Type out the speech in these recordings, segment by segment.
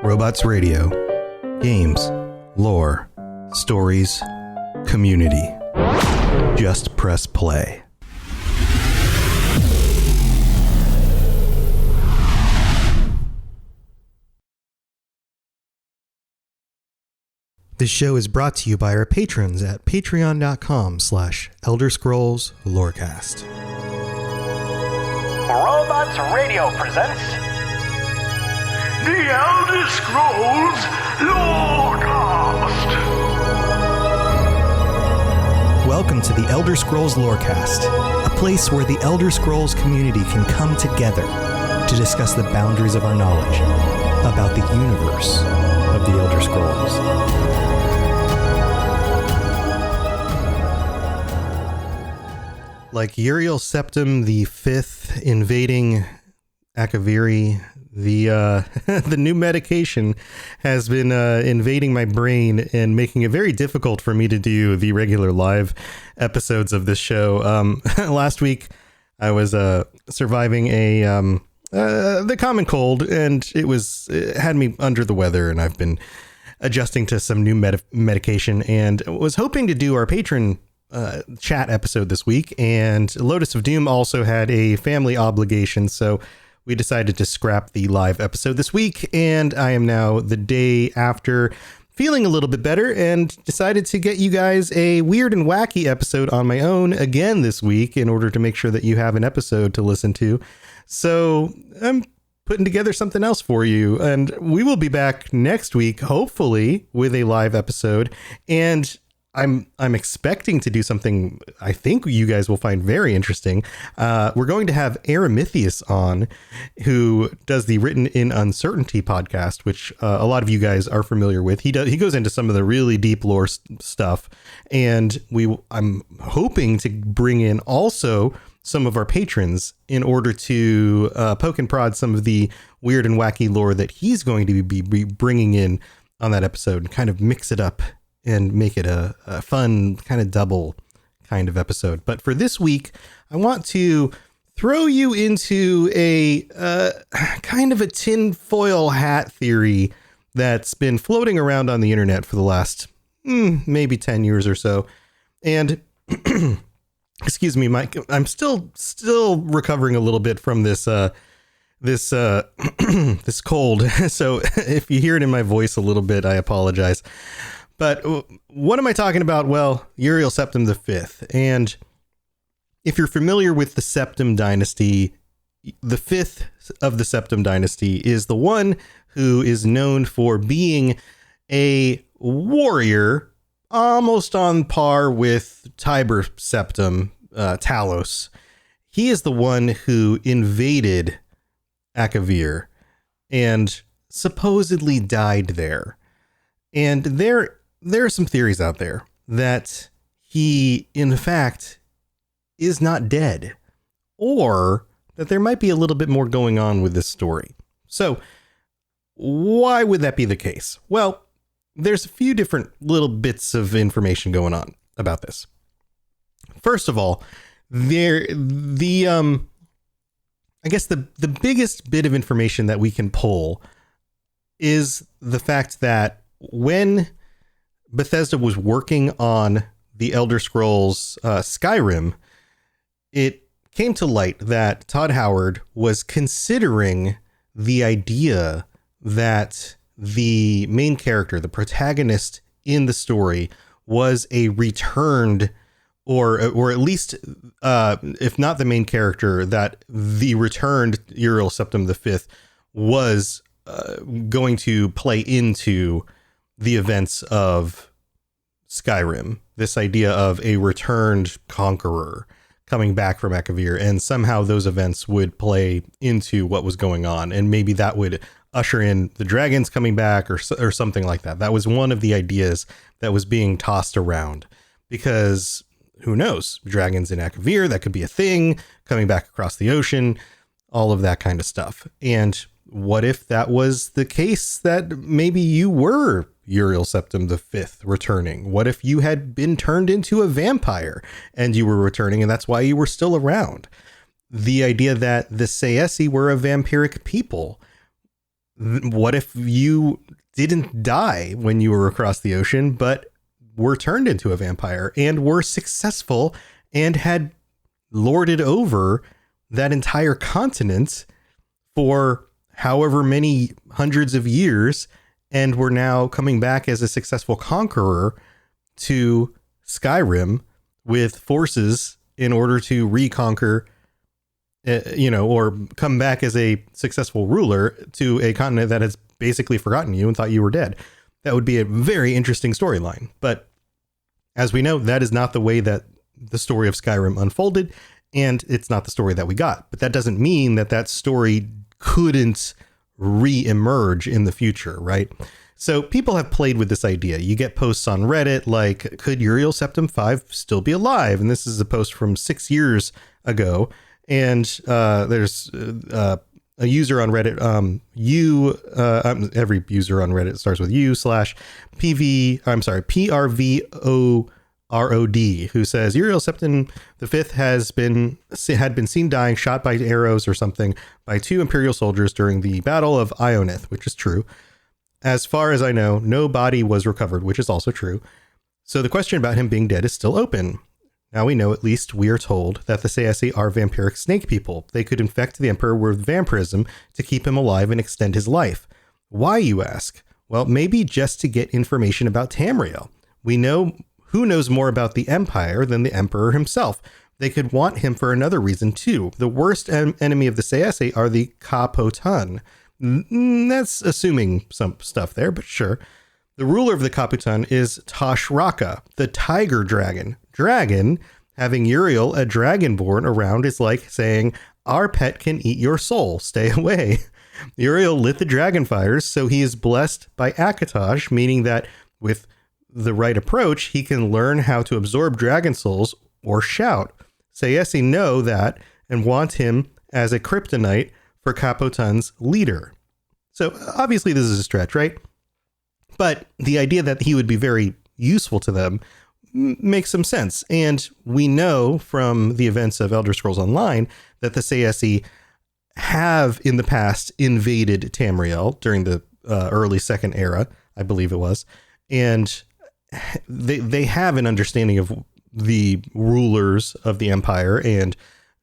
Robots Radio. Games, lore, stories, community. Just press play. This show is brought to you by our patrons at patreon.com/ElderScrollsLorecast. Robots Radio presents The Elder Scrolls Lorecast. Welcome to the Elder Scrolls Lorecast, a place where the Elder Scrolls community can come together to discuss the boundaries of our knowledge about the universe of the Elder Scrolls. Like Uriel Septim the Fifth invading Akivir, the new medication has been invading my brain and making it very difficult for me to do the regular live episodes of this show. Last week, I was surviving the common cold, and it had me under the weather, and I've been adjusting to some new medication, and was hoping to do our patron chat episode this week, and Lotus of Doom also had a family obligation, so we decided to scrap the live episode this week, and I am now the day after feeling a little bit better and decided to get you guys a weird and wacky episode on my own again this week in order to make sure that you have an episode to listen to. So I'm putting together something else for you, and we will be back next week, hopefully, with a live episode, and I'm expecting to do something I think you guys will find very interesting. We're going to have Aramithius on, who does the Written in Uncertainty podcast, which a lot of you guys are familiar with. He goes into some of the really deep lore stuff, and I'm hoping to bring in also some of our patrons in order to poke and prod some of the weird and wacky lore that he's going to be bringing in on that episode and kind of mix it up and make it a fun kind of double kind of episode. But for this week, I want to throw you into a kind of a tinfoil hat theory that's been floating around on the internet for the last maybe 10 years or so. And excuse me, Mike, I'm still recovering a little bit from this this cold. So if you hear it in my voice a little bit, I apologize. But what am I talking about? Well, Uriel Septim the Fifth. And if you're familiar with the Septim dynasty, the fifth of the Septim dynasty is the one who is known for being a warrior almost on par with Tiber Septim, Talos. He is the one who invaded Akivir and supposedly died there. And there are some theories out there that he, in fact, is not dead, or that there might be a little bit more going on with this story. So why would that be the case? Well, there's a few different little bits of information going on about this. First of all, I guess the biggest bit of information that we can pull is the fact that when Bethesda was working on the Elder Scrolls Skyrim, it came to light that Todd Howard was considering the idea that the main character, the protagonist in the story, was a returned, or at least, if not the main character, that the returned Uriel Septim V was going to play into the events of Skyrim, this idea of a returned conqueror coming back from Akivir, and somehow those events would play into what was going on, and maybe that would usher in the dragons coming back or something like that. That was one of the ideas that was being tossed around, because who knows, dragons in Akivir, that could be a thing, coming back across the ocean, all of that kind of stuff. And what if that was the case, that maybe you were Uriel Septim V returning? What if you had been turned into a vampire and you were returning, and that's why you were still around? The idea that the Sayesi were a vampiric people What if you didn't die when you were across the ocean, but were turned into a vampire and were successful and had lorded over that entire continent for however many hundreds of years, and were now coming back as a successful conqueror to Skyrim with forces in order to reconquer, or come back as a successful ruler to a continent that has basically forgotten you and thought you were dead. That would be a very interesting storyline. But as we know, that is not the way that the story of Skyrim unfolded, and it's not the story that we got. But that doesn't mean that that story couldn't re-emerge in the future, right? So people have played with this idea. You get posts on Reddit like, could Uriel Septim 5 still be alive? And this is a post from 6 years ago. And there's a user on Reddit, every user on Reddit starts with PRVOROD, who says Uriel Septim V had been seen dying, shot by arrows or something, by 2 Imperial soldiers during the Battle of Ionith, which is true. As far as I know, no body was recovered, which is also true. So the question about him being dead is still open. Now we know, at least we are told, that the Sayasi are vampiric snake people. They could infect the Emperor with vampirism to keep him alive and extend his life. Why, you ask? Well, maybe just to get information about Tamriel. We know who knows more about the Empire than the Emperor himself. They could want him for another reason too. The worst enemy of the Sayasi are the Kapotan. That's assuming some stuff there, but sure. The ruler of the Kaputan is Tashraka, the tiger dragon. Dragon, having Uriel, a dragonborn, around is like saying, our pet can eat your soul, stay away. Uriel lit the dragon fires, so he is blessed by Akatosh, meaning that with the right approach, he can learn how to absorb dragon souls or shout. Sayesi know that and want him as a kryptonite for Kapotan's leader. So obviously this is a stretch, right? But the idea that he would be very useful to them makes some sense. And we know from the events of Elder Scrolls Online that the Sayasi have in the past invaded Tamriel during the early Second Era, I believe it was. And they have an understanding of the rulers of the Empire and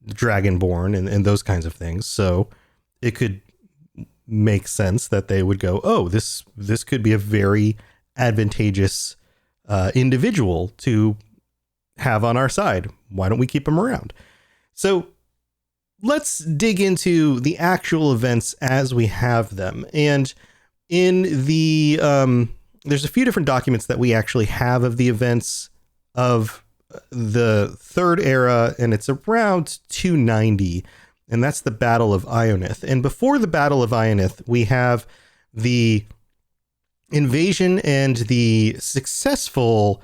Dragonborn and those kinds of things. So it could make sense that they would go, oh, this could be a very advantageous individual to have on our side. Why don't we keep him around? So let's dig into the actual events as we have them. And in the there's a few different documents that we actually have of the events of the Third Era, and it's around 290. And that's the Battle of Ionith. And before the Battle of Ionith, we have the invasion and the successful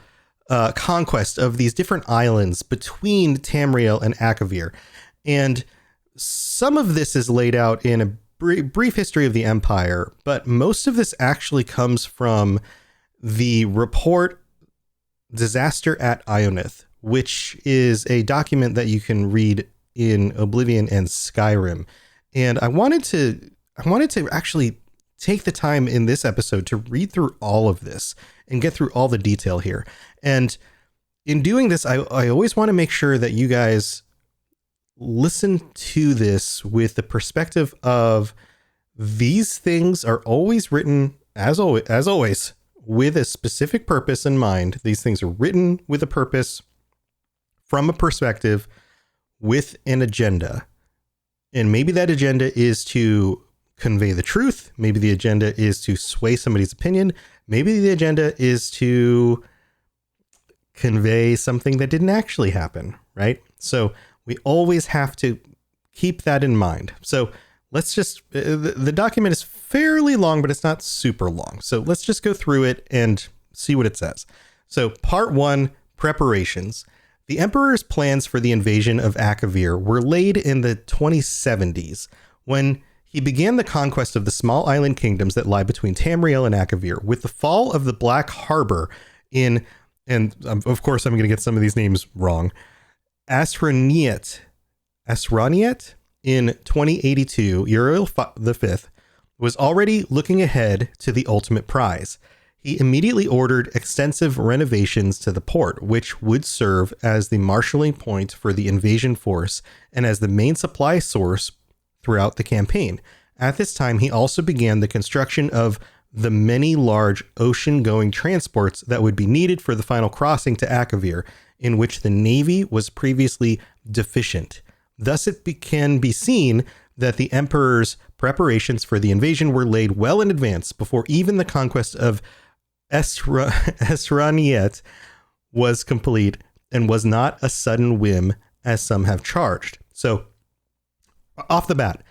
conquest of these different islands between Tamriel and Akivir. And some of this is laid out in a brief history of the Empire, but most of this actually comes from the report Disaster at Ionith, which is a document that you can read in Oblivion and Skyrim. And I wanted to actually take the time in this episode to read through all of this and get through all the detail here. And in doing this, I always want to make sure that you guys listen to this with the perspective of these things are always written, as always, with a specific purpose in mind. These things are written with a purpose, from a perspective, with an agenda. And maybe that agenda is to convey the truth. Maybe the agenda is to sway somebody's opinion. Maybe the agenda is to convey something that didn't actually happen, right? So we always have to keep that in mind. So let's just, the document is fairly long, but it's not super long. So let's just go through it and see what it says. So part 1, preparations. The Emperor's plans for the invasion of Akivir were laid in the 2070s, when he began the conquest of the small island kingdoms that lie between Tamriel and Akivir. With the fall of the Black Harbor in, and of course I'm going to get some of these names wrong, Asraniet in 2082, Uriel V was already looking ahead to the ultimate prize. He immediately ordered extensive renovations to the port, which would serve as the marshalling point for the invasion force and as the main supply source throughout the campaign. At this time, he also began the construction of the many large ocean-going transports that would be needed for the final crossing to Akivir, in which the Navy was previously deficient. Thus, it can be seen that the Emperor's preparations for the invasion were laid well in advance before even the conquest of Esraniet was complete and was not a sudden whim, as some have charged. So, off the bat,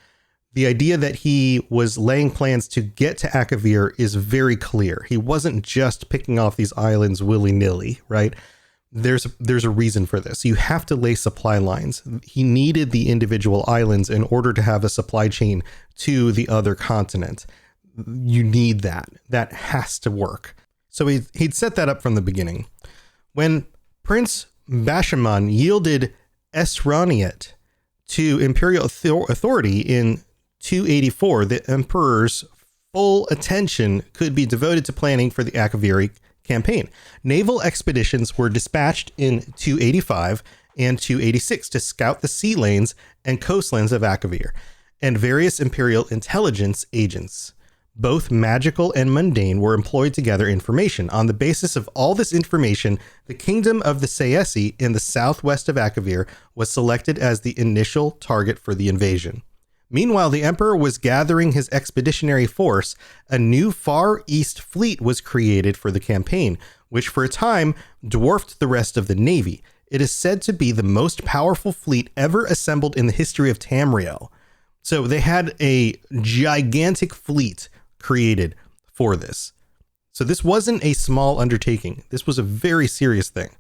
the idea that he was laying plans to get to Akivir is very clear. He wasn't just picking off these islands willy-nilly, right? There's a reason for this. You have to lay supply lines. He needed the individual islands in order to have a supply chain to the other continent. You need that. That has to work. So he'd set that up from the beginning. When Prince Bashaman yielded Esraniet to imperial authority in 284, the emperor's full attention could be devoted to planning for the Akiviri campaign. Naval expeditions were dispatched in 285 and 286 to scout the sea lanes and coastlands of Akivir, and various imperial intelligence agents, both magical and mundane, were employed to gather information. On the basis of all this information, the kingdom of the Saesi in the southwest of Akivir was selected as the initial target for the invasion. Meanwhile, the emperor was gathering his expeditionary force. A new Far East fleet was created for the campaign, which for a time dwarfed the rest of the navy. It is said to be the most powerful fleet ever assembled in the history of Tamriel. So they had a gigantic fleet created for this. So this wasn't a small undertaking. This was a very serious thing.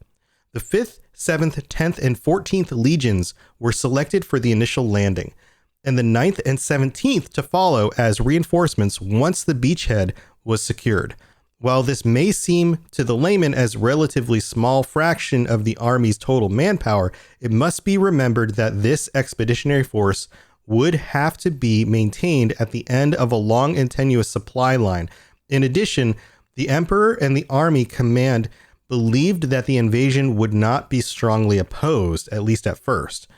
The 5th, 7th, 10th, and 14th legions were selected for the initial landing, and the 9th and 17th to follow as reinforcements once the beachhead was secured. While this may seem to the layman as relatively small fraction of the army's total manpower, it must be remembered that this expeditionary force would have to be maintained at the end of a long and tenuous supply line. In addition, the emperor and the army command believed that the invasion would not be strongly opposed, at least at first.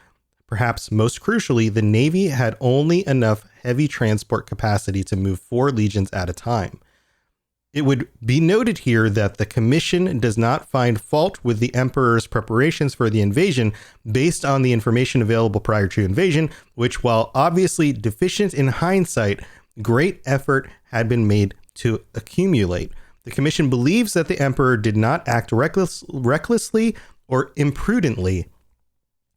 Perhaps most crucially, the Navy had only enough heavy transport capacity to move 4 legions at a time. It would be noted here that the commission does not find fault with the emperor's preparations for the invasion based on the information available prior to invasion, which, while obviously deficient in hindsight, great effort had been made to accumulate. The commission believes that the emperor did not act recklessly or imprudently.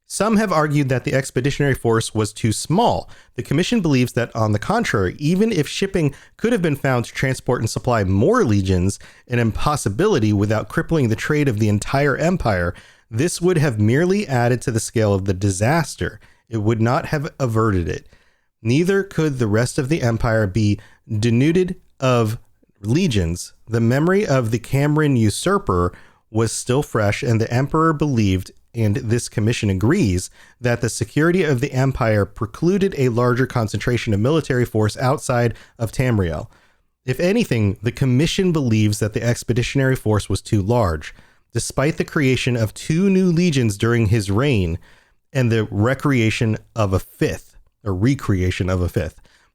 Some have argued that the expeditionary force was too small. The commission believes that, on the contrary, even if shipping could have been found to transport and supply more legions, an impossibility without crippling the trade of the entire empire, this would have merely added to the scale of the disaster. It would not have averted it. Neither could the rest of the empire be denuded of legions. The memory of the Cameron usurper was still fresh, and the emperor believed, and this commission agrees, that the security of the empire precluded a larger concentration of military force outside of Tamriel. If anything, the commission believes that the expeditionary force was too large. Despite the creation of 2 new legions during his reign and the recreation of a 5th,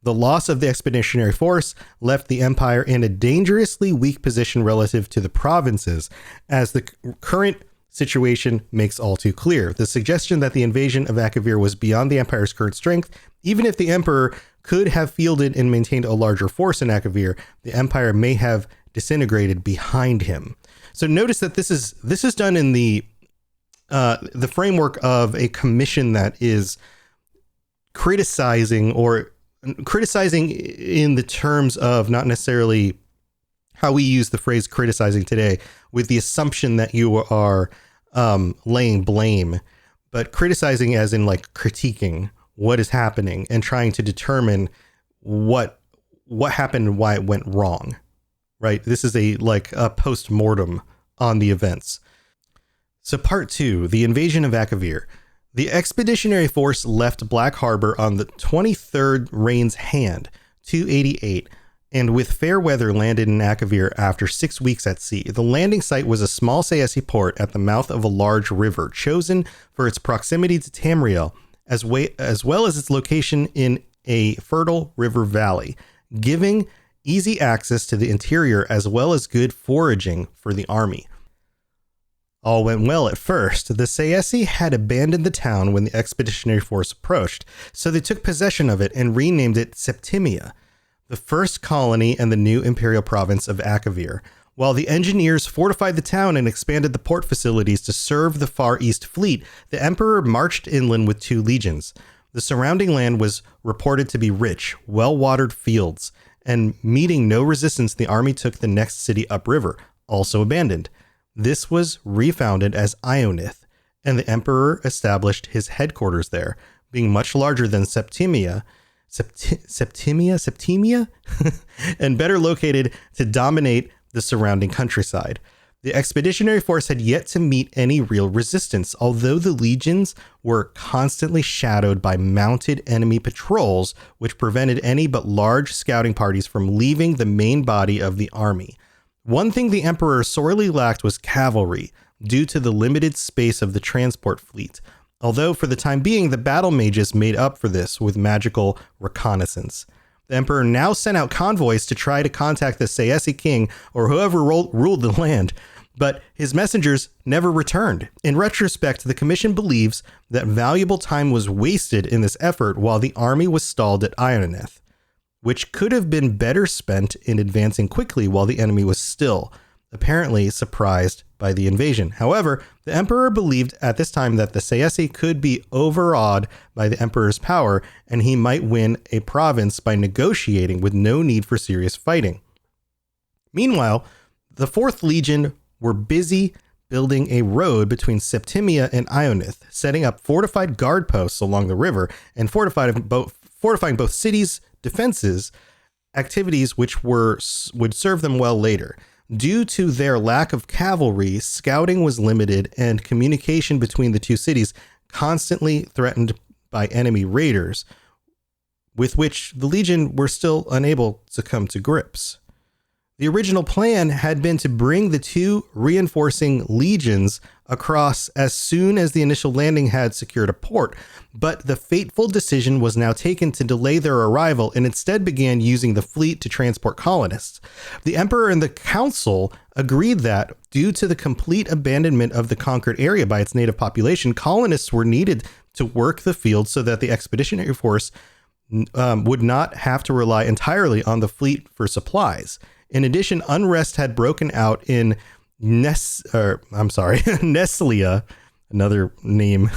the loss of the expeditionary force left the empire in a dangerously weak position relative to the provinces, as the current situation makes all too clear. The suggestion that the invasion of Akivir was beyond the empire's current strength, even if the emperor could have fielded and maintained a larger force in Akivir, the empire may have disintegrated behind him. So notice that this is done in the framework of a commission that is criticizing in the terms of not necessarily how we use the phrase criticizing today, with the assumption that you are laying blame, but criticizing as in like critiquing what is happening and trying to determine what happened and why it went wrong, right? This is a post-mortem on the events. So part 2, the invasion of Akivir. The expeditionary force left Black Harbor on the 23rd Reign's hand 288, and with fair weather landed in Akivir after 6 weeks at sea. The landing site was a small Sayesi port at the mouth of a large river, chosen for its proximity to Tamriel, as well as its location in a fertile river valley, giving easy access to the interior as well as good foraging for the army. All went well at first. The Sayesi had abandoned the town when the expeditionary force approached, so they took possession of it and renamed it Septimia, the first colony and the new imperial province of Akivir. While the engineers fortified the town and expanded the port facilities to serve the Far East fleet, the emperor marched inland with 2 legions. The surrounding land was reported to be rich, well-watered fields, and meeting no resistance, the army took the next city upriver, also abandoned. This was refounded as Ionith, and the emperor established his headquarters there, being much larger than Septimia, and better located to dominate the surrounding countryside. The expeditionary force had yet to meet any real resistance, although the legions were constantly shadowed by mounted enemy patrols, which prevented any but large scouting parties from leaving the main body of the army. One thing the emperor sorely lacked was cavalry, due to the limited space of the transport fleet, although for the time being the battle mages made up for this with magical reconnaissance. The emperor now sent out convoys to try to contact the Sayesi king or whoever ruled the land, but his messengers never returned. In retrospect, the commission believes that valuable time was wasted in this effort while the army was stalled at Ionith, which could have been better spent in advancing quickly while the enemy was still, apparently surprised by the invasion. However, the emperor believed at this time that the Sayesi could be overawed by the emperor's power, and he might win a province by negotiating with no need for serious fighting. Meanwhile, the 4th Legion were busy building a road between Septimia and Ionith, setting up fortified guard posts along the river and fortifying both cities' defenses, activities which would serve them well later. Due to their lack of cavalry, scouting was limited and communication between the 2 cities constantly threatened by enemy raiders, with which the Legion were still unable to come to grips. The original plan had been to bring the 2 reinforcing legions across as soon as the initial landing had secured a port, but the fateful decision was now taken to delay their arrival and instead began using the fleet to transport colonists. The emperor and the council agreed that, due to the complete abandonment of the conquered area by its native population, colonists were needed to work the field so that the expeditionary force would not have to rely entirely on the fleet for supplies. In addition, unrest had broken out in Neslia, another name,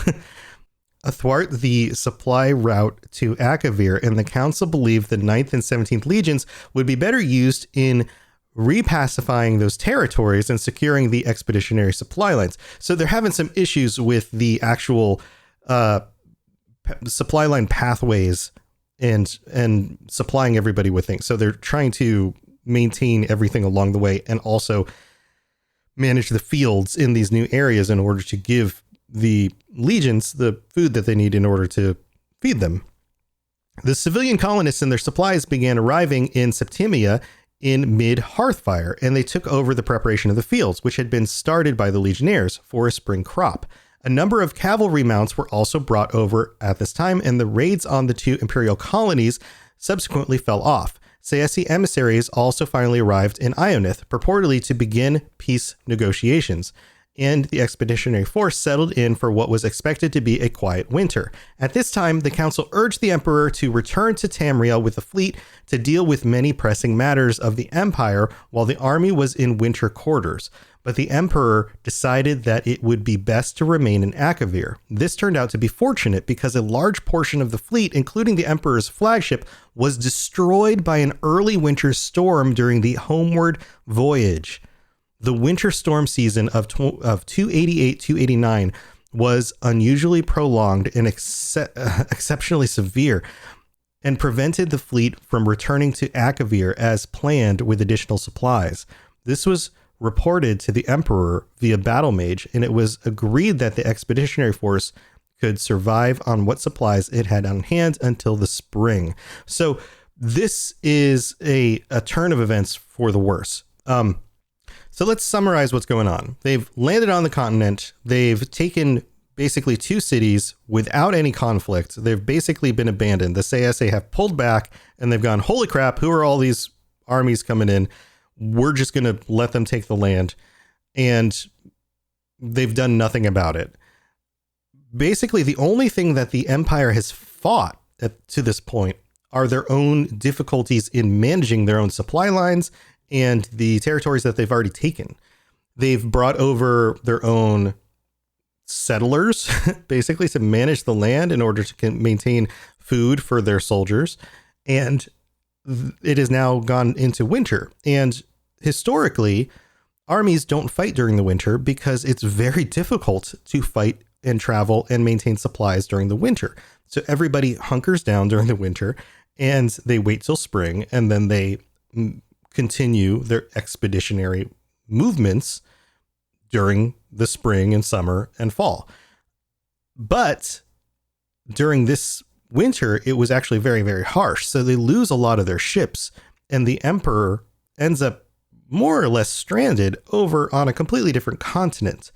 athwart the supply route to Akivir, and the council believed the 9th and 17th legions would be better used in repacifying those territories and securing the expeditionary supply lines. So they're having some issues with the actual supply line pathways and supplying everybody with things. So they're trying to maintain everything along the way and also manage the fields in these new areas in order to give the legions the food that they need in order to feed them. The civilian colonists and their supplies began arriving in Septimia in mid-Hearthfire, and they took over the preparation of the fields, which had been started by the legionnaires for a spring crop. A number of cavalry mounts were also brought over at this time, and the raids on the 2 imperial colonies subsequently fell off. Sayesi emissaries also finally arrived in Ionith, purportedly to begin peace negotiations, and the expeditionary force settled in for what was expected to be a quiet winter. At this time, the council urged the emperor to return to Tamriel with the fleet to deal with many pressing matters of the empire while the army was in winter quarters. But the emperor decided that it would be best to remain in Akivir. This turned out to be fortunate because a large portion of the fleet, including the emperor's flagship, was destroyed by an early winter storm during the homeward voyage. The winter storm season of 288-289 was unusually prolonged and exceptionally severe, and prevented the fleet from returning to Akivir as planned with additional supplies. This was reported to the emperor via battle mage, and it was agreed that the expeditionary force could survive on what supplies it had on hand until the spring. So this is a turn of events for the worse. So let's summarize what's going on. They've landed on the continent. They've taken basically 2 cities without any conflict. They've basically been abandoned. The CSA have pulled back and they've gone, holy crap, who are all these armies coming in? We're just going to let them take the land. And they've done nothing about it. Basically, the only thing that the Empire has fought to this point are their own difficulties in managing their own supply lines and the territories that they've already taken. They've brought over their own settlers, basically, to manage the land in order to maintain food for their soldiers. And it has now gone into winter. And historically, armies don't fight during the winter because it's very difficult to fight and travel and maintain supplies during the winter. So everybody hunkers down during the winter and they wait till spring, and then they continue their expeditionary movements during the spring and summer and fall. But during this winter, it was actually very, very harsh. So they lose a lot of their ships, and the emperor ends up more or less stranded over on a completely different continent.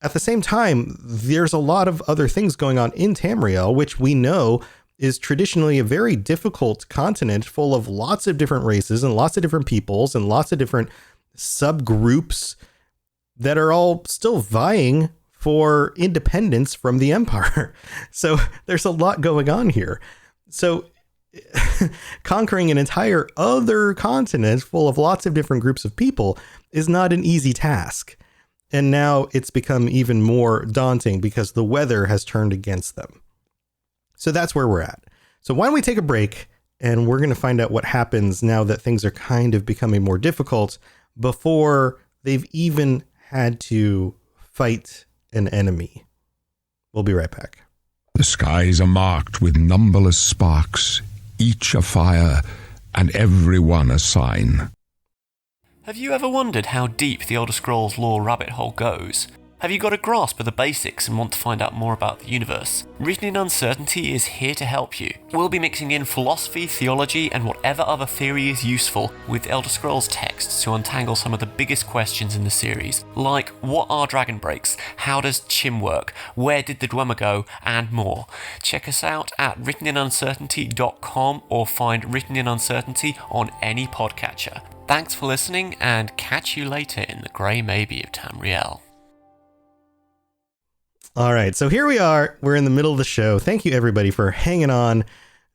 At the same time, there's a lot of other things going on in Tamriel, which we know is traditionally a very difficult continent full of lots of different races and lots of different peoples and lots of different subgroups that are all still vying for independence from the Empire. So there's a lot going on here. So conquering an entire other continent full of lots of different groups of people is not an easy task. And now it's become even more daunting because the weather has turned against them. So that's where we're at. So why don't we take a break, and we're going to find out what happens now that things are kind of becoming more difficult before they've even had to fight an enemy. We'll be right back. The skies are marked with numberless sparks, each a fire, and every one a sign. Have you ever wondered how deep the Elder Scrolls lore rabbit hole goes? Have you got a grasp of the basics and want to find out more about the universe? Written in Uncertainty is here to help you. We'll be mixing in philosophy, theology, and whatever other theory is useful with Elder Scrolls texts to untangle some of the biggest questions in the series, like what are dragon breaks, how does Chim work, where did the Dwemer go, and more. Check us out at writteninuncertainty.com or find Written in Uncertainty on any podcatcher. Thanks for listening, and catch you later in the Grey Maybe of Tamriel. All right, so here we are. We're in the middle of the show. Thank you, everybody, for hanging on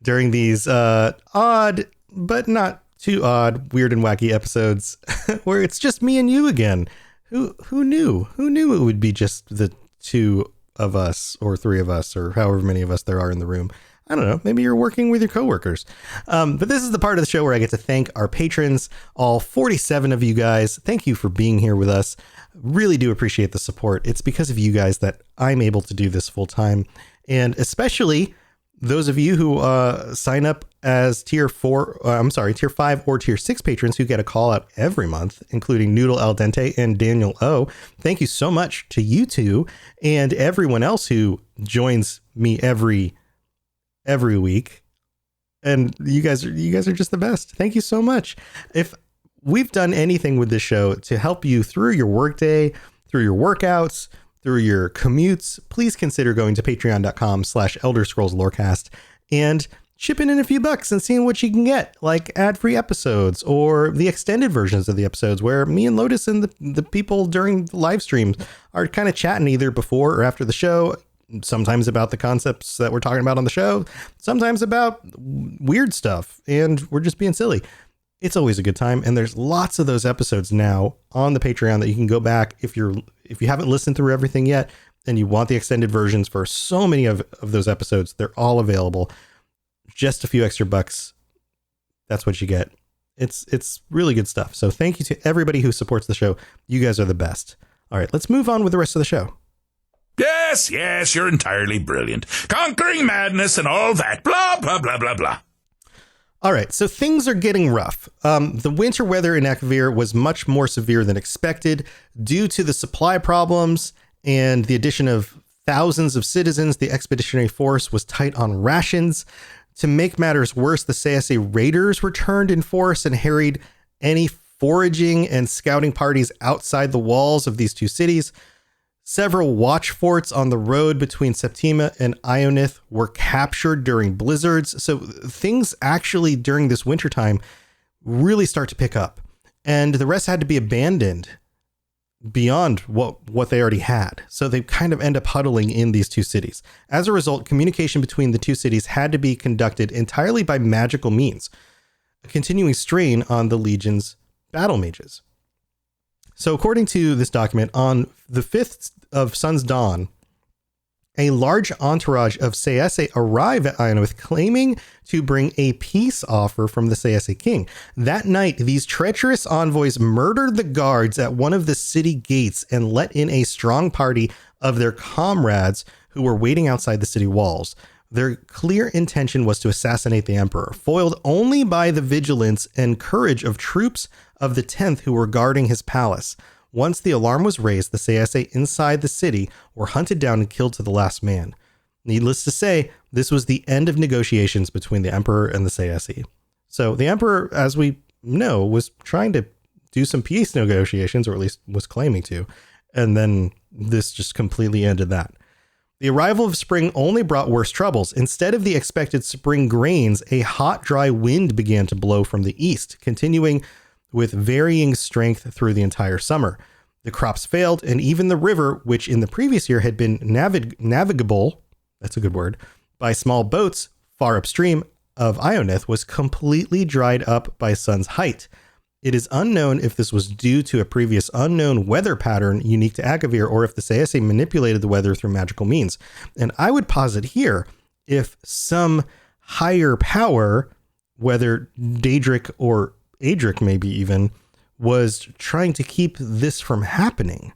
during these odd, but not too odd, weird and wacky episodes where it's just me and you again. Who knew? Who knew it would be just the 2 of us or 3 of us or however many of us there are in the room? I don't know. Maybe you're working with your coworkers. But this is the part of the show where I get to thank our patrons, all 47 of you guys. Thank you for being here with us. Really do appreciate the support. It's because of you guys that I'm able to do this full time. And especially those of you who sign up as tier 5 or tier 6 patrons who get a call out every month, including Noodle Al Dente and Daniel O. Thank you so much to you two and everyone else who joins me every week. And you guys are just the best. Thank you so much. If we've done anything with this show to help you through your workday, through your workouts, through your commutes, please consider going to patreon.com/Elder Scrolls Lorecast and chipping in a few bucks and seeing what you can get, like ad-free episodes or the extended versions of the episodes where me and Lotus and the people during the live streams are kind of chatting either before or after the show, sometimes about the concepts that we're talking about on the show, sometimes about weird stuff, and we're just being silly. It's always a good time, and there's lots of those episodes now on the Patreon that you can go back if you haven't listened through everything yet and you want the extended versions for so many of those episodes. They're all available. Just a few extra bucks. That's what you get. It's really good stuff. So thank you to everybody who supports the show. You guys are the best. All right, let's move on with the rest of the show. Yes, you're entirely brilliant. Conquering madness and all that. Blah, blah, blah, blah, blah. All right, so things are getting rough. The winter weather in Akivir was much more severe than expected due to the supply problems and the addition of thousands of citizens. The expeditionary force was tight on rations. To make matters worse, the Sayase raiders returned in force and harried any foraging and scouting parties outside the walls of these two cities. Several watch forts on the road between Septima and Ionith were captured during blizzards. So things actually during this wintertime really start to pick up, and the rest had to be abandoned beyond what they already had. So they kind of end up huddling in these two cities. As a result, communication between the two cities had to be conducted entirely by magical means, a continuing strain on the Legion's battle mages. So according to this document, on the 5th of Sun's Dawn, a large entourage of Sayase arrive at Ionith claiming to bring a peace offer from the Sayase king. That night, these treacherous envoys murdered the guards at one of the city gates and let in a strong party of their comrades who were waiting outside the city walls. Their clear intention was to assassinate the emperor, foiled only by the vigilance and courage of troops of the 10th who were guarding his palace. Once the alarm was raised, the Sayase inside the city were hunted down and killed to the last man. Needless to say, this was the end of negotiations between the emperor and the Sayase. So the emperor, as we know, was trying to do some peace negotiations, or at least was claiming to, and then this just completely ended that. The arrival of spring only brought worse troubles. Instead of the expected spring grains, a hot, dry wind began to blow from the east, continuing with varying strength through the entire summer. The crops failed, and even the river, which in the previous year had been navigable, that's a good word, by small boats far upstream of Ionith, was completely dried up by sun's height. It is unknown if this was due to a previous unknown weather pattern unique to Akivir, or if the Sayase manipulated the weather through magical means. And I would posit here, if some higher power, whether Daedric or Adric maybe even, was trying to keep this from happening.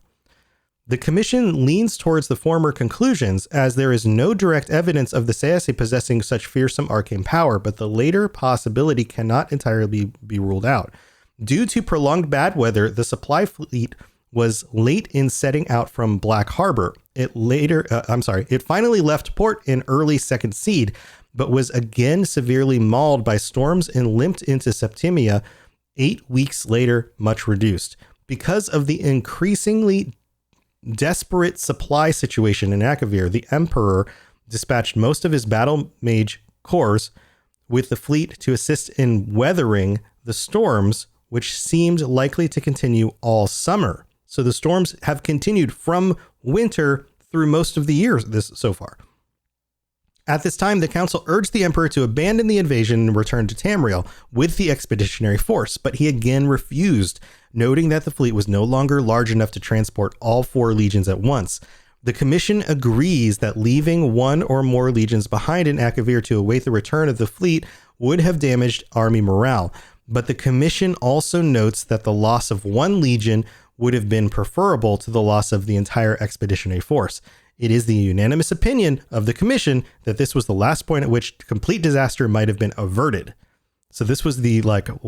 The commission leans towards the former conclusions, as there is no direct evidence of the Sayase possessing such fearsome arcane power, but the later possibility cannot entirely be ruled out. Due to prolonged bad weather, the supply fleet was late in setting out from Black Harbor. It finally left port in early Second Seed, but was again severely mauled by storms and limped into Septimia 8 weeks later, much reduced. Because of the increasingly desperate supply situation in Akivir, the Emperor dispatched most of his battle mage corps with the fleet to assist in weathering the storms, which seemed likely to continue all summer. So the storms have continued from winter through most of the year so far. At this time, the council urged the emperor to abandon the invasion and return to Tamriel with the expeditionary force, but he again refused, noting that the fleet was no longer large enough to transport all 4 legions at once. The commission agrees that leaving 1 or more legions behind in Akivir to await the return of the fleet would have damaged army morale, but the commission also notes that the loss of 1 legion would have been preferable to the loss of the entire expeditionary force. It is the unanimous opinion of the commission that this was the last point at which complete disaster might have been averted. So this was the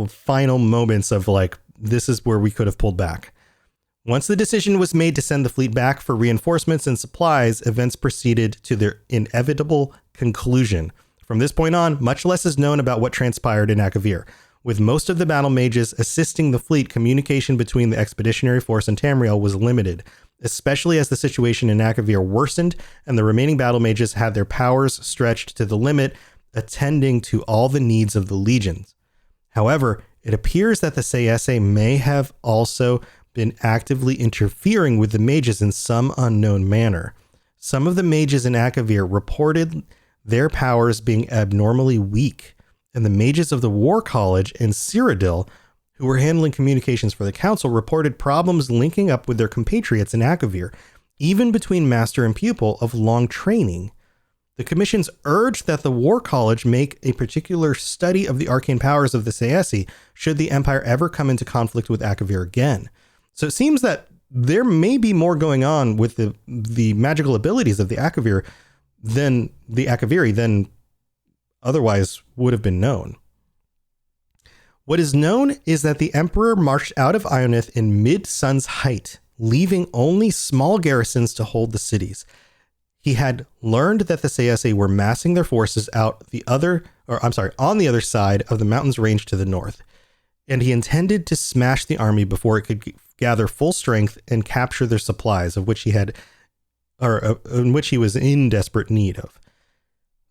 final moments of this is where we could have pulled back. Once the decision was made to send the fleet back for reinforcements and supplies, events proceeded to their inevitable conclusion. From this point on, much less is known about what transpired in Akivir. With most of the battle mages assisting the fleet, communication between the expeditionary force and Tamriel was limited, especially as the situation in Akivir worsened and the remaining battle mages had their powers stretched to the limit, attending to all the needs of the legions. However, it appears that the Sayase may have also been actively interfering with the mages in some unknown manner. Some of the mages in Akivir reported their powers being abnormally weak, and the mages of the War College in Cyrodiil, who were handling communications for the council, reported problems linking up with their compatriots in Akivir, even between master and pupil of long training. The commissions urged that the War College make a particular study of the arcane powers of the Sayase should the Empire ever come into conflict with Akivir again. So it seems that there may be more going on with the magical abilities of the Akivir than the Akiviri than otherwise would have been known. What is known is that the Emperor marched out of Ionith in mid-sun's height, leaving only small garrisons to hold the cities. He had learned that the Sayase were massing their forces out on the other side of the mountains range to the north. And he intended to smash the army before it could gather full strength and capture their supplies, in which he was in desperate need of.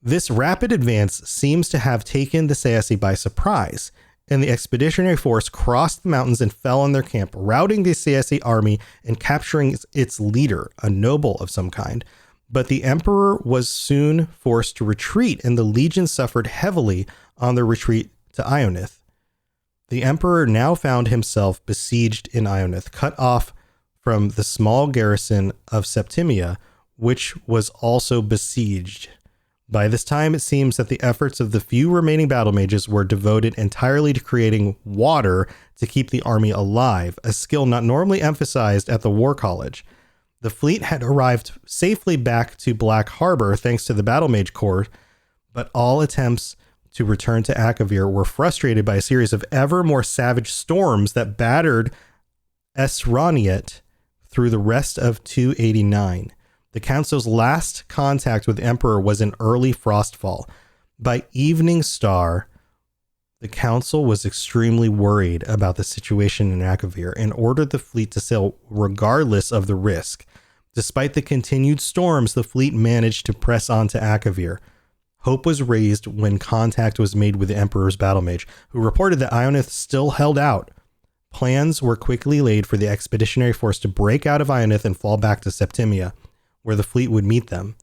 This rapid advance seems to have taken the Sayasi by surprise, and the expeditionary force crossed the mountains and fell on their camp, routing the Sayasi army and capturing its leader, a noble of some kind. But the emperor was soon forced to retreat, and the legion suffered heavily on their retreat to Ionith. The emperor now found himself besieged in Ionith, cut off from the small garrison of Septimia, which was also besieged. By this time, it seems that the efforts of the few remaining battle mages were devoted entirely to creating water to keep the army alive, a skill not normally emphasized at the War College. The fleet had arrived safely back to Black Harbor thanks to the Battle Mage Corps, but all attempts to return to Akivir were frustrated by a series of ever more savage storms that battered Esraniet through the rest of 289. The council's last contact with the emperor was in early frostfall. By Evening Star, the council was extremely worried about the situation in Akivir and ordered the fleet to sail regardless of the risk. Despite the continued storms, the fleet managed to press on to Akivir. Hope was raised when contact was made with the emperor's battle mage, who reported that Ionith still held out. Plans were quickly laid for the expeditionary force to break out of Ionith and fall back to Septimia, where the fleet would meet them.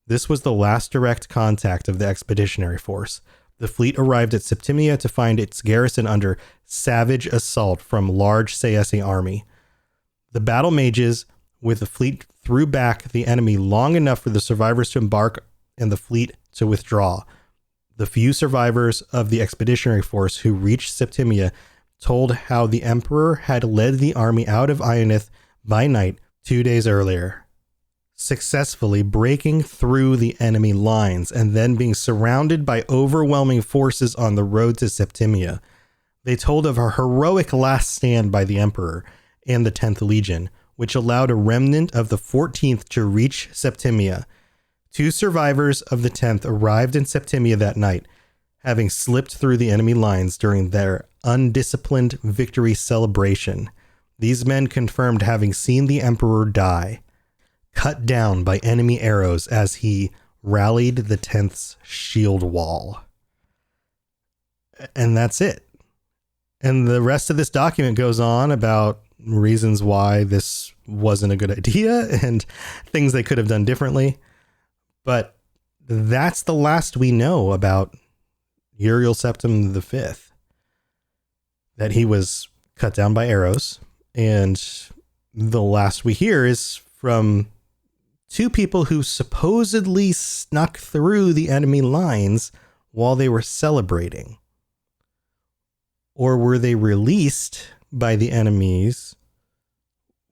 This was the last direct contact of the expeditionary force. The fleet arrived at Septimia to find its garrison under savage assault from large Sayasi army. The battle mages with the fleet threw back the enemy long enough for the survivors to embark and the fleet to withdraw. The few survivors of the expeditionary force who reached Septimia told how the emperor had led the army out of Ionith by night 2 days earlier, successfully breaking through the enemy lines and then being surrounded by overwhelming forces on the road to Septimia. They told of a heroic last stand by the emperor and the 10th Legion, which allowed a remnant of the 14th to reach Septimia. 2 survivors of the 10th arrived in Septimia that night, having slipped through the enemy lines during their undisciplined victory celebration. These men confirmed having seen the emperor die, cut down by enemy arrows as he rallied the 10th's shield wall. And that's it. And the rest of this document goes on about reasons why this wasn't a good idea and things they could have done differently. But that's the last we know about Uriel Septim V. That he was cut down by arrows. And the last we hear is from 2 people who supposedly snuck through the enemy lines while they were celebrating. Or were they released by the enemies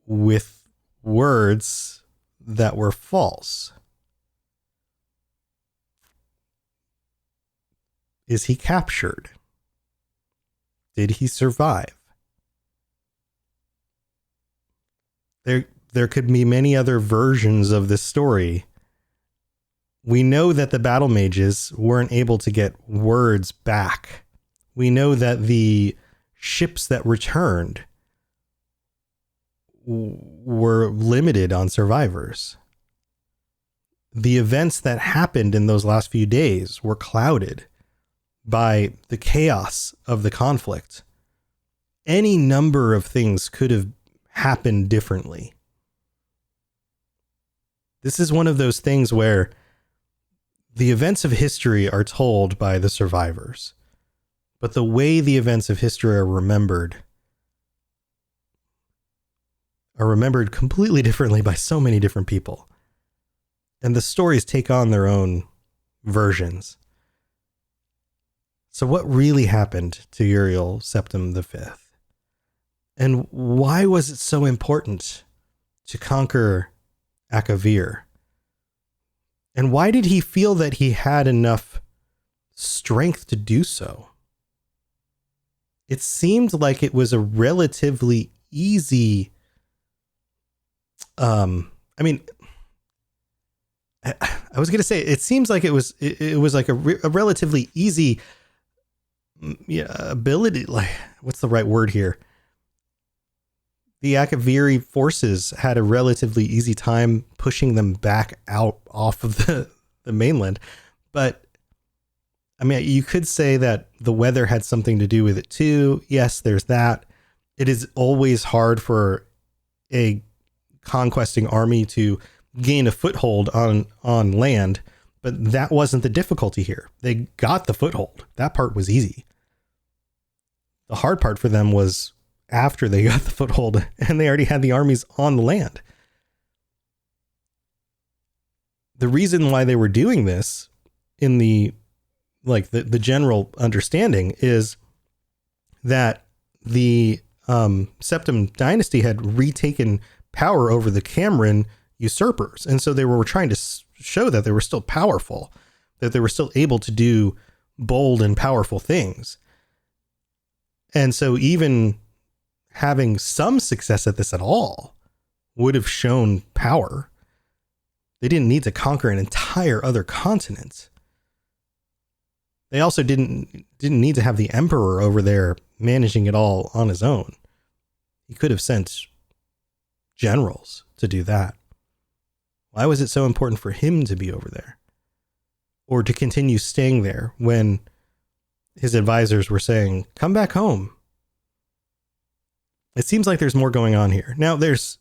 with words that were false? Is he captured? Did he survive? There could be many other versions of this story. We know that the battle mages weren't able to get words back. We know that the ships that returned were limited on survivors. The events that happened in those last few days were clouded by the chaos of the conflict. Any number of things could have happened differently. This is one of those things where the events of history are told by the survivors, but the way the events of history are remembered completely differently by so many different people. And the stories take on their own versions. So what really happened to Uriel Septim V? And why was it so important to conquer Akivir? And why did he feel that he had enough strength to do so? It seemed like it was a relatively easy, I was going to say, it seems like it was like a relatively easy ability. Like, what's the right word here? The Akivir forces had a relatively easy time pushing them back out off of the mainland. But I mean, you could say that the weather had something to do with it too. Yes, there's that. It is always hard for a conquesting army to gain a foothold on land, but that wasn't the difficulty here. They got the foothold. That part was easy. The hard part for them was after they got the foothold and they already had the armies on the land. The reason why they were doing this in the general understanding is that the Septim dynasty had retaken power over the Cameron usurpers. And so they were trying to show that they were still powerful, that they were still able to do bold and powerful things. And so even having some success at this at all would have shown power. They didn't need to conquer an entire other continent. They also didn't need to have the emperor over there managing it all on his own. He could have sent generals to do that. Why was it so important for him to be over there? Or to continue staying there when his advisors were saying, come back home? It seems like there's more going on here. Now, there's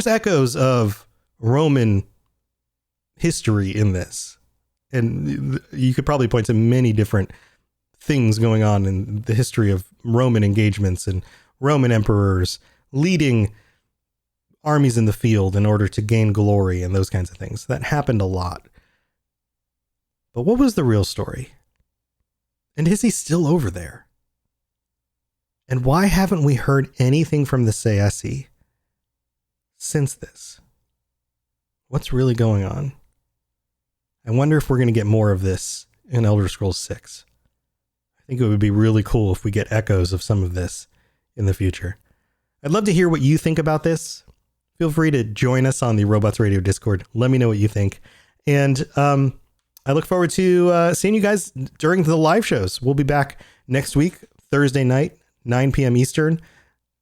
echoes of Roman history in this. And you could probably point to many different things going on in the history of Roman engagements and Roman emperors leading armies in the field in order to gain glory and those kinds of things. That happened a lot. But what was the real story? And is he still over there? And why haven't we heard anything from the Sayesi since this? What's really going on? I wonder if we're going to get more of this in Elder Scrolls 6. I think it would be really cool if we get echoes of some of this in the future. I'd love to hear what you think about this. Feel free to join us on the Robots Radio Discord. Let me know what you think. And I look forward to seeing you guys during the live shows. We'll be back next week, Thursday night, 9 p.m. Eastern,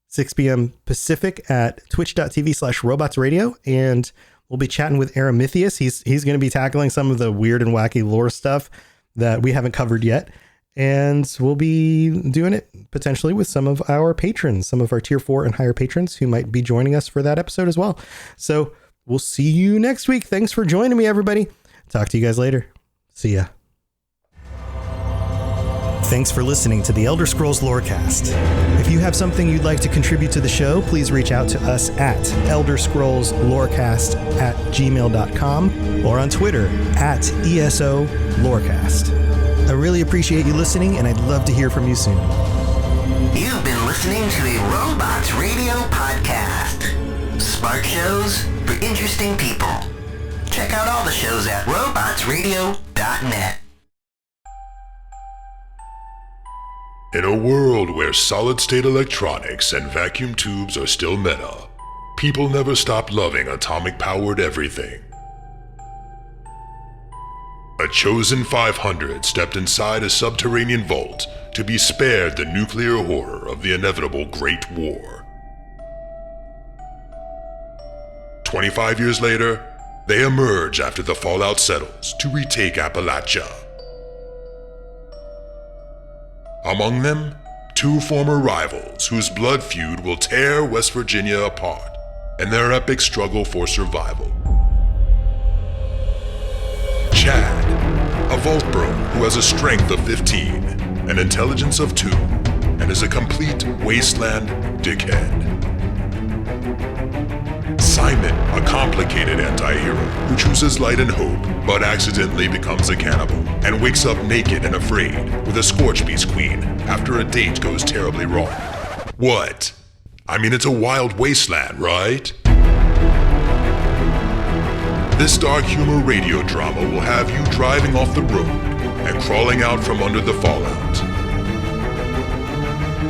6 p.m. Pacific at twitch.tv/robotsradio. And we'll be chatting with Aramithius. He's going to be tackling some of the weird and wacky lore stuff that we haven't covered yet. And we'll be doing it potentially with some of our patrons, some of our tier 4 and higher patrons who might be joining us for that episode as well. So we'll see you next week. Thanks for joining me, everybody. Talk to you guys later. See ya. Thanks for listening to the Elder Scrolls Lorecast. If you have something you'd like to contribute to the show, please reach out to us at elderscrollslorecast@gmail.com or on Twitter @ESOLorecast. I really appreciate you listening, and I'd love to hear from you soon. You've been listening to a Robots Radio podcast. Smart shows for interesting people. Check out all the shows at robotsradio.net. In a world where solid-state electronics and vacuum tubes are still meta, people never stop loving atomic-powered everything. A chosen 500 stepped inside a subterranean vault to be spared the nuclear horror of the inevitable Great War. 25 years later, they emerge after the fallout settles to retake Appalachia. Among them, 2 former rivals whose blood feud will tear West Virginia apart in their epic struggle for survival. Chad, a vault bro who has a strength of 15, an intelligence of 2, and is a complete wasteland dickhead. Simon, a complicated anti-hero who chooses light and hope, but accidentally becomes a cannibal, and wakes up naked and afraid with a Scorchbeast queen after a date goes terribly wrong. What? I mean, it's a wild wasteland, right? This dark humor radio drama will have you driving off the road and crawling out from under the fallout.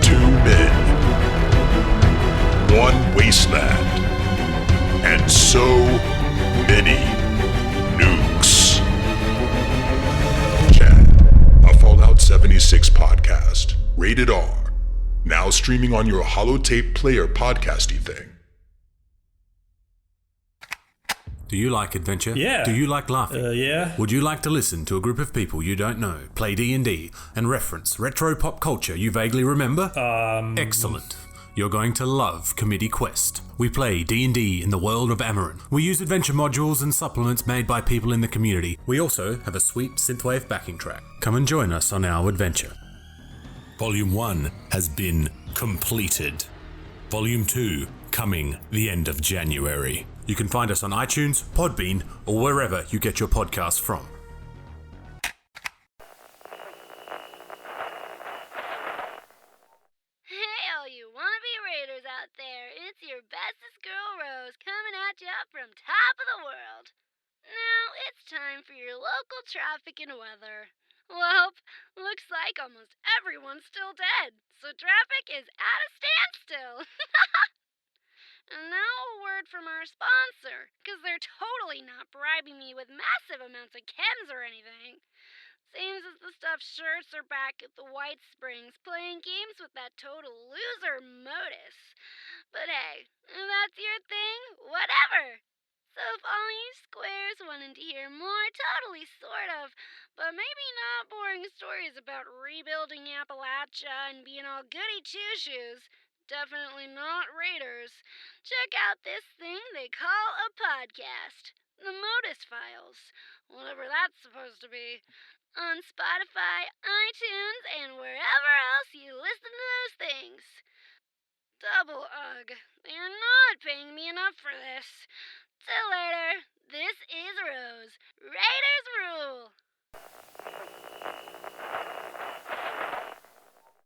2 men, 1 wasteland, and so many new 76 podcast. Rated R. Now streaming on your holotape player podcasty thing. Do you like adventure? Yeah. Do you like laughing? Yeah. Would you like to listen to a group of people you don't know play D&D and reference retro pop culture you vaguely remember? Excellent. You're going to love Committee Quest. We play D&D in the world of Amarin. We use adventure modules and supplements made by people in the community. We also have a sweet synthwave backing track. Come and join us on our adventure. Volume 1 has been completed. Volume 2 coming the end of January. You can find us on iTunes, Podbean, or wherever you get your podcasts from. Hey, all you wannabe raiders out there, it's your bestest girl Rose coming at you from top of the world. Now it's time for your local traffic and weather. Well, looks like almost everyone's still dead, so traffic is at a standstill. And now a word from our sponsor, because they're totally not bribing me with massive amounts of chems or anything. Seems as the stuffed shirts are back at the White Springs playing games with that total loser Modus. But hey, if that's your thing, whatever. So if all you squares wanted to hear more totally sort of, but maybe not boring stories about rebuilding Appalachia and being all goody two-shoes, definitely not raiders, check out this thing they call a podcast. The Modus Files. Whatever that's supposed to be. On Spotify, iTunes, and wherever else you listen to those things. Double ugh. They are not paying me enough for this. Till later. This is Rose. Raiders